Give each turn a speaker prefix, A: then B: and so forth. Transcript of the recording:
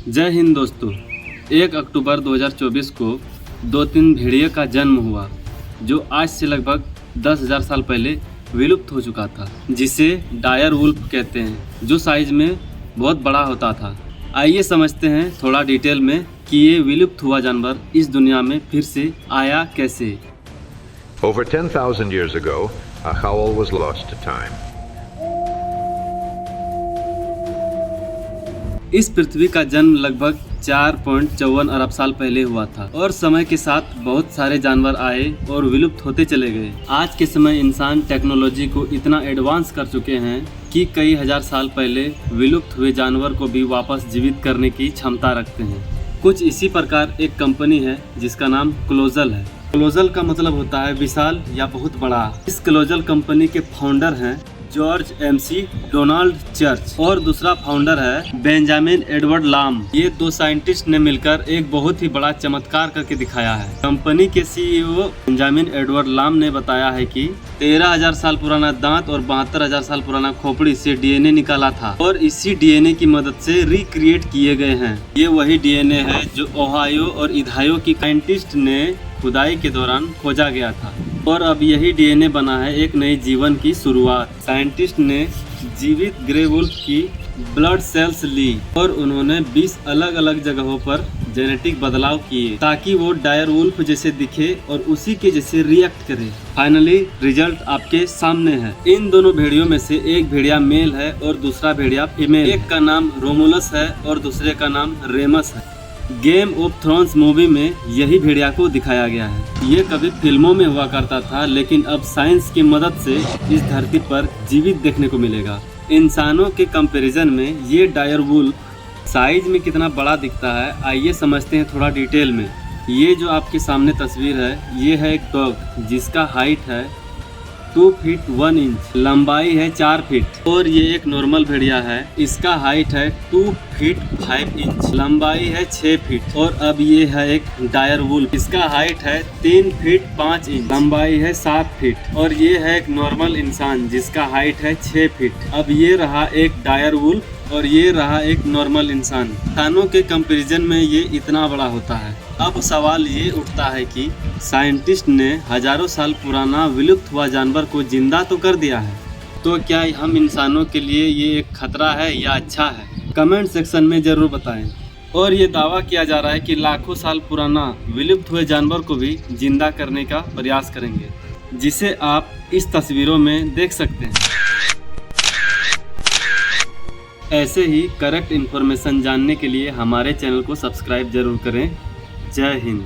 A: जय हिंद दोस्तों। 1 अक्टूबर 2024 को 2-3 भेड़िए का जन्म हुआ जो आज से लगभग 10,000 साल पहले विलुप्त हो चुका था, जिसे डायर वुल्फ कहते हैं, जो साइज में बहुत बड़ा होता था। आइए समझते हैं थोड़ा डिटेल में कि ये विलुप्त हुआ जानवर इस दुनिया में फिर से आया कैसे।
B: Over 10,000 years ago, a howl was lost to time.
A: इस पृथ्वी का जन्म लगभग 4.54 अरब साल पहले हुआ था और समय के साथ बहुत सारे जानवर आए और विलुप्त होते चले गए। आज के समय इंसान टेक्नोलॉजी को इतना एडवांस कर चुके हैं कि कई हजार साल पहले विलुप्त हुए जानवर को भी वापस जीवित करने की क्षमता रखते हैं। कुछ इसी प्रकार एक कंपनी है जिसका नाम क्लोजल है। क्लोजल का मतलब होता है विशाल या बहुत बड़ा। इस क्लोजल कंपनी के फाउंडर हैं जॉर्ज MC डोनाल्ड चर्च और दूसरा फाउंडर है बेंजामिन एडवर्ड लाम। ये दो साइंटिस्ट ने मिलकर एक बहुत ही बड़ा चमत्कार करके दिखाया है। कंपनी के CEO बेंजामिन एडवर्ड लाम ने बताया है कि 13,000 साल पुराना दांत और 72,000 साल पुराना खोपड़ी से DNA निकाला था और इसी DNA की मदद से रिक्रिएट किए गए हैं। ये वही DNA है जो ओहायो और इधायो की साइंटिस्ट ने खुदाई के दौरान खोजा गया था और अब यही DNA बना है एक नई जीवन की शुरुआत। साइंटिस्ट ने जीवित ग्रे वुल्फ की ब्लड सेल्स ली और उन्होंने 20 अलग अलग जगहों पर जेनेटिक बदलाव किए ताकि वो डायर वुल्फ जैसे दिखे और उसी के जैसे रिएक्ट करे। फाइनली रिजल्ट आपके सामने है। इन दोनों भेड़ियों में से एक भेड़िया मेल है और दूसरा भेड़िया फीमेल। एक का नाम रोमुलस है और दूसरे का नाम रेमस है। गेम ऑफ थ्रोन्स मूवी में यही भेड़िया को दिखाया गया है। ये कभी फिल्मों में हुआ करता था, लेकिन अब साइंस की मदद से इस धरती पर जीवित देखने को मिलेगा। इंसानों के कंपैरिजन में ये डायर वुल्फ साइज में कितना बड़ा दिखता है, आइए समझते हैं थोड़ा डिटेल में। ये जो आपके सामने तस्वीर है, ये है एक डॉग जिसका हाइट है 2 फीट 1 इंच, लंबाई है 4 फीट और ये एक नॉर्मल भेड़िया है। इसका हाइट है 2 फीट 5 इंच, लंबाई है 6 फीट और अब ये है एक डायर वुल्फ। इसका हाइट है 3 फीट 5 इंच, लंबाई है 7 फीट और ये है एक नॉर्मल इंसान जिसका हाइट है 6 फीट। अब ये रहा एक डायर वुल्फ और ये रहा एक नॉर्मल इंसान। इंसानों के कंपैरिजन में ये इतना बड़ा होता है। अब सवाल ये उठता है कि साइंटिस्ट ने हजारों साल पुराना विलुप्त हुआ जानवर को जिंदा तो कर दिया है, तो क्या हम इंसानों के लिए ये एक खतरा है या अच्छा है? कमेंट सेक्शन में ज़रूर बताएं। और ये दावा किया जा रहा है कि लाखों साल पुराना विलुप्त हुए जानवर को भी जिंदा करने का प्रयास करेंगे, जिसे आप इस तस्वीरों में देख सकते हैं। ऐसे ही करेक्ट इन्फॉर्मेशन जानने के लिए हमारे चैनल को सब्सक्राइब जरूर करें। जय हिंद।